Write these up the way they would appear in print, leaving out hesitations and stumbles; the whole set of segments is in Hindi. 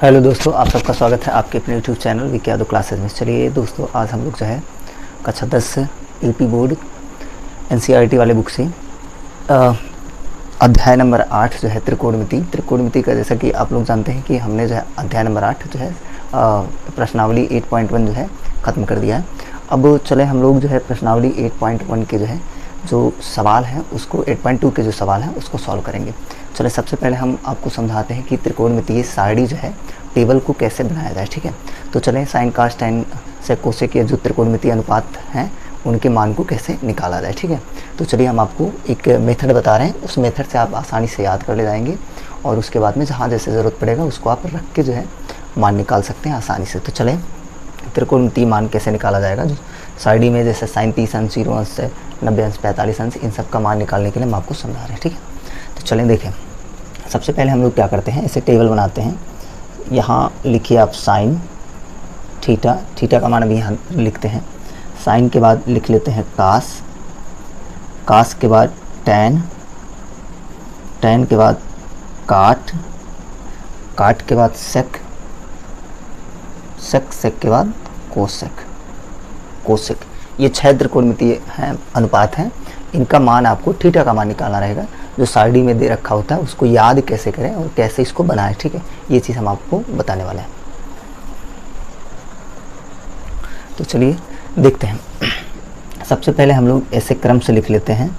हेलो दोस्तों, आप सबका स्वागत है आपके अपने YouTube channel Vicky Yadav classes में। चलिए दोस्तों, आज हम लोग जो है कक्षा 10 यूपी बोर्ड एनसीईआरटी वाले बुक से अध्याय नंबर 8 जो है त्रिकोणमिति का, जैसा कि आप लोग जानते हैं कि हमने जो है अध्याय नंबर 8 जो है प्रश्नावली 8.1 जो है ख़त्म कर दिया है। अब चले हम लोग जो है प्रश्नावली 8.1 के जो है जो सवाल हैं उसको 8.2 के जो सवाल हैं उसको सॉल्व करेंगे। चले सबसे पहले हम आपको समझाते हैं कि त्रिकोणमितीय सारणी जो है टेबल को कैसे बनाया जाए। ठीक है, तो चलें साइन कास tan से कोसेक के जो त्रिकोणमितीय अनुपात हैं उनके मान को कैसे निकाला जाए। ठीक है, तो चलिए हम आपको एक मेथड बता रहे हैं, उस मेथड से आप आसानी से याद कर ले जाएंगे और उसके बाद में जहाँ जैसे ज़रूरत पड़ेगा उसको आप रख के जो है मान निकाल सकते हैं आसानी से। तो चलें त्रिकोणमितीय मान कैसे निकाला जाएगा। जो सारणी में जैसे साइन 30 अंश, 0 अंश से 90 अंश, 45 अंश, इन सब का मान निकालने के लिए हम आपको समझा रहे हैं। ठीक है, तो चलें देखें। सबसे पहले हम लोग क्या करते हैं, ऐसे टेबल बनाते हैं। यहाँ लिखिए आप साइन थीटा, थीटा का मान अभी यहाँ लिखते हैं। साइन के बाद लिख लेते हैं कास, कास के बाद टैन, टैन के बाद काट, काट के बाद सेक, सेक, सेक के बाद कोसेक, कोसेक। ये 6 त्रिकोणमितीय हैं अनुपात हैं। इनका मान आपको थीटा का मान निकालना रहेगा। जो सारणी में दे रखा होता है उसको याद कैसे करें और कैसे इसको बनाएं। ठीक है, ये चीज़ हम आपको बताने वाले हैं। तो चलिए देखते हैं। सबसे पहले हम लोग ऐसे क्रम से लिख लेते हैं।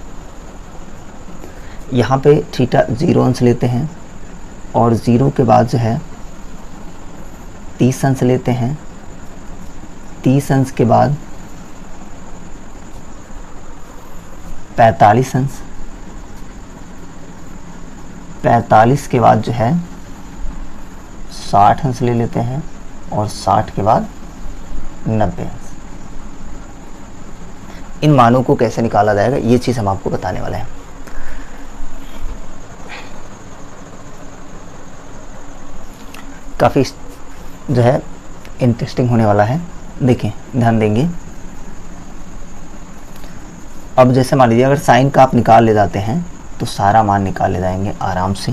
यहाँ पे थीटा 0 अंश लेते हैं और 0 के बाद जो है 30 अंश लेते हैं। 30 अंश के बाद 45 अंश, 45 के बाद जो है 60 अंश ले लेते हैं और 60 के बाद 90 अंश। इन मानों को कैसे निकाला जाएगा ये चीज़ हम आपको बताने वाले हैं। काफ़ी जो है इंटरेस्टिंग होने वाला है। देखें, ध्यान देंगे। अब जैसे मान लीजिए अगर साइन का आप निकाल ले जाते हैं तो सारा मान निकाल ले जाएंगे आराम से।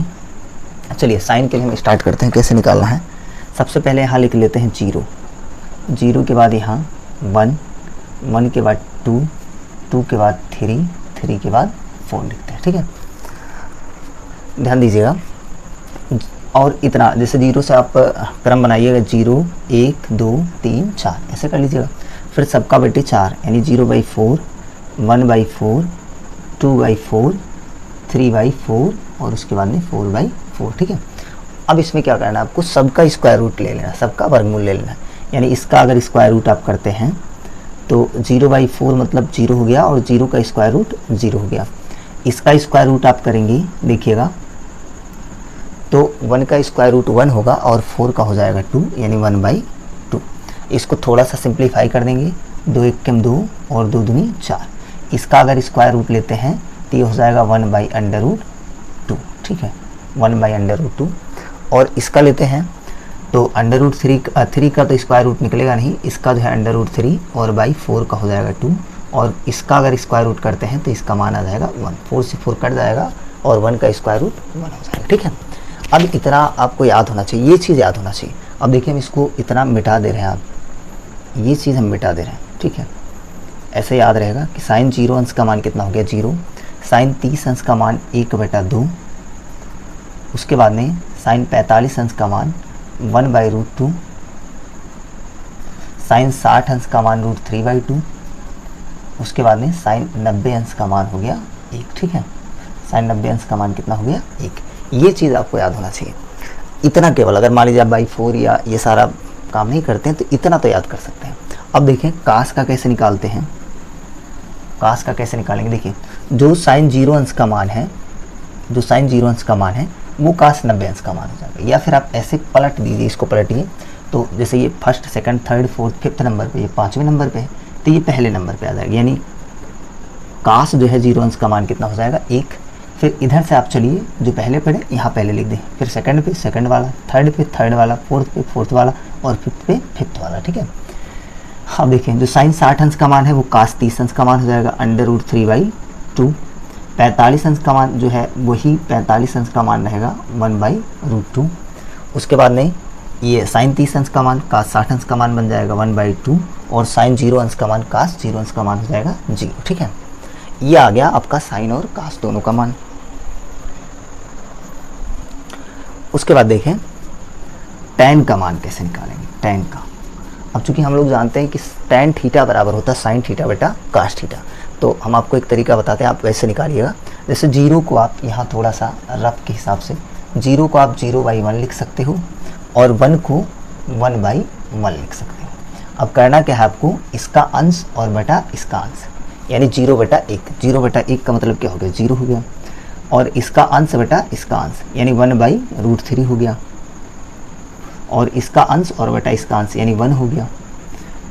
चलिए साइन के लिए हम स्टार्ट करते हैं कैसे निकालना है। सबसे पहले यहाँ लिख लेते हैं 0, 0 के बाद यहाँ 1, 1 के बाद 2, 2 के बाद 3, 3 के बाद 4 लिखते हैं। ठीक है, ध्यान दीजिएगा। और इतना जैसे 0 से आप क्रम बनाइएगा, 0 1 2 3 4 ऐसे कर लीजिएगा। फिर सबका बटे 4 यानी 0/4, 1/4, 2/4, 3/4 और उसके बाद में 4/4। ठीक है, अब इसमें क्या करना है आपको, सबका स्क्वायर रूट ले लेना, सबका वर्गमूल ले लेना। यानी इसका अगर स्क्वायर रूट आप करते हैं तो 0/4 मतलब 0 हो गया और 0 का स्क्वायर रूट 0 हो गया। इसका स्क्वायर रूट आप करेंगे, देखिएगा, तो 1 का स्क्वायर रूट 1 होगा और 4 का हो जाएगा 2 यानी 1/2। इसको थोड़ा सा सिंप्लीफाई कर देंगे, 2 1 कम 2 और 2 दूनी 4। इसका अगर स्क्वायर रूट लेते हैं तो ये हो जाएगा 1/√2। ठीक है, 1/√2। और इसका लेते हैं तो √3 का तो स्क्वायर रूट निकलेगा नहीं, इसका जो है √3 और /4 का हो जाएगा 2। और इसका अगर स्क्वायर रूट करते हैं तो इसका मान आ जाएगा 1, 4 से 4 कट जाएगा और 1 का स्क्वायर रूट 1 हो जाएगा। ठीक है, अब इतना आपको याद होना चाहिए, ये चीज़ याद होना चाहिए। अब देखिए हम इसको इतना मिटा दे रहे हैं, आप ये चीज़ हम मिटा दे रहे हैं। ठीक है, ऐसे याद रहेगा कि साइन 0 अंश का मान कितना हो गया 0, साइन 30 अंश का मान 1/2, उसके बाद में साइन 45 अंश का मान 1/√2, साइन 60 अंश का मान √3/2, उसके बाद में साइन 90 अंश का मान हो गया 1। ठीक है, साइन 90 अंश का मान कितना हो गया 1। ये चीज़ आपको याद होना चाहिए। इतना केवल, अगर मान लीजिए आप 4 या ये सारा काम नहीं करते हैं तो इतना तो याद कर सकते हैं। अब देखें कास का कैसे निकालते हैं। कास का कैसे निकालेंगे, देखिए जो साइन 0 अंश का मान है, जो साइन 0 अंश का मान है वो कास 90 अंश का मान हो जाएगा। या फिर आप ऐसे पलट दीजिए, इसको पलटिए, तो जैसे ये first second third fourth fifth number पे, ये 5वें नंबर पे है तो ये पहले नंबर पे आ जाएगा। यानी कास जो है 0 अंश का मान कितना हो जाएगा 1। फिर इधर से आप चलिए, जो पहले पढ़े यहाँ पहले लिख दें, फिर सेकंड पे सेकंड वाला, थर्ड पे थर्ड वाला, फोर्थ पे फोर्थ वाला और फिफ्थ पे फिफ्थ वाला। ठीक है, अब देखें जो साइन 60 अंश का मान है वो कास 30 अंश का मान हो जाएगा √3/2। 45 अंश का मान जो है वही 45 अंश का मान रहेगा 1/√2। उसके बाद में ये साइन 30 अंश का मान कास 60 अंश का मान बन जाएगा 1/2 और साइन 0 अंश का मान कास 0 अंश का मान हो जाएगा 0। ठीक है, ये आ गया आपका साइन और कास दोनों का मान। उसके बाद देखें टैन का मान कैसे निकालेंगे। टैन का, अब चूंकि हम लोग जानते हैं कि टैन थीटा बराबर होता है साइन थीटा बटा कास थीटा, तो हम आपको एक तरीका बताते हैं, आप वैसे निकालिएगा। जैसे 0 को आप यहाँ थोड़ा सा रफ के हिसाब से 0 को आप 0/1 लिख सकते हो और 1 को 1/1 लिख सकते हो। अब करना क्या है आपको, इसका अंश और बटा इसका अंश, यानी 0/1। 0/1 का मतलब क्या हो गया, 0 हो गया, और इसका अंश बटा इसका अंश यानी 1/√3 हो गया, और इसका अंश और बटा इसका अंश यानी 1 हो गया,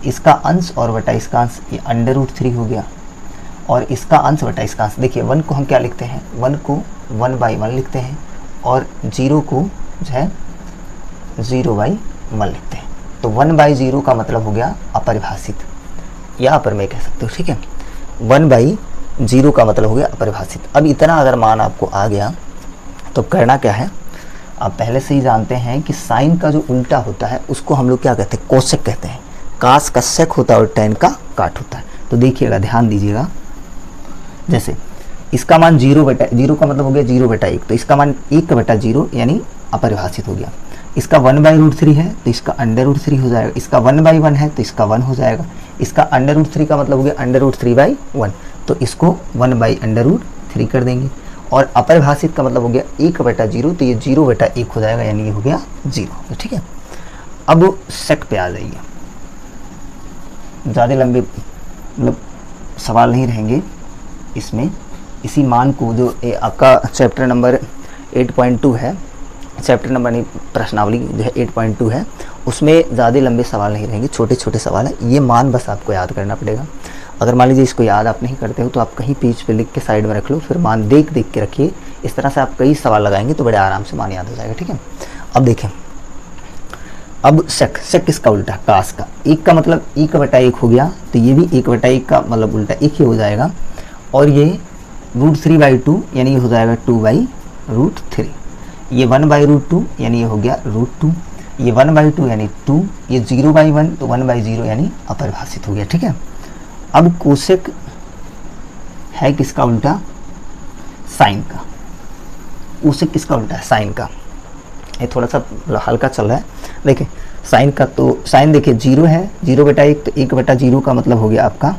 इसका अंश और बटा इसका अंश ये √3 हो गया, और इसका अंश बटा इसका अंश। देखिए 1 को हम क्या लिखते हैं, 1 को 1/1 लिखते हैं और 0 को जो है 0/1 लिखते हैं। तो 1/0 का मतलब हो गया अपरिभाषित, या अपर में कह सकते हो। ठीक है, 1/0 का मतलब हो गया अपरिभाषित। अब इतना अगर मान आपको आ गया तो करना क्या है, आप पहले से ही जानते हैं कि साइन का जो उल्टा होता है उसको हम लोग क्या कहते हैं, कोसेक कहते हैं। कास का सेक होता है और टैन का काट होता है। तो देखिएगा, ध्यान दीजिएगा, जैसे इसका मान 0/0 का मतलब हो गया 0/1, तो इसका मान 1/0 यानी अपरिभाषित हो गया। इसका 1/√3 है तो इसका √3 हो जाएगा, इसका 1/1 है तो इसका 1 हो जाएगा, इसका √3 का मतलब हो गया √3/1, तो इसको 1/√3 कर देंगे, और अपरिभाषित का मतलब हो गया 1/0, तो ये 0/1 हो जाएगा, यानी ये हो गया 0। ठीक है, अब सेक पे आ जाइए, ज़्यादा लंबे मतलब सवाल नहीं रहेंगे इसमें। इसी मान को जो आपका चैप्टर नंबर 8.2 है, चैप्टर नंबर नहीं, प्रश्नावली जो है 8.2 है, उसमें ज़्यादा लंबे सवाल नहीं रहेंगे, छोटे छोटे सवाल है। ये मान बस आपको याद करना पड़ेगा। अगर मान लीजिए इसको याद आप नहीं करते हो तो आप कहीं पेज पे लिख के साइड में रख लो, फिर मान देख देख के रखिए। इस तरह से आप कई सवाल लगाएंगे तो बड़े आराम से मान याद हो जाएगा। ठीक है, अब देखें, अब सेक किसका उल्टा, कास का। 1 का मतलब 1/1 हो गया, तो ये भी 1/1 का मतलब उल्टा 1 ही हो जाएगा, और ये √3/2 यानी ये हो जाएगा 2/√3, ये 1/√2 यानी ये हो गया √2, ये 1/2 यानी 2, ये 0/1 तो 1/0 यानी अपरिभाषित हो गया। ठीक है, अब कोसेक है किसका उल्टा, साइन का। कोसेक किसका उल्टा है, साइन का। ये थोड़ा सा हल्का चल रहा है, देखिए साइन का, तो साइन देखिए 0 है, 0/1 तो 1/0 का मतलब हो गया आपका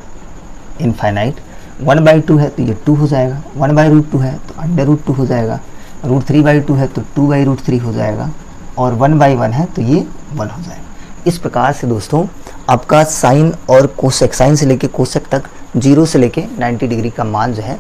इनफाइनाइट, 1/2 है तो ये 2 हो जाएगा, 1/√2 है तो √2 हो जाएगा, √3/2 है तो 2/√3 हो जाएगा, और 1/1 है तो ये 1 हो जाएगा। इस प्रकार से दोस्तों आपका साइन और कोसेक, साइन से लेके कोसेक तक 0 से लेके 90 डिग्री का मान जो है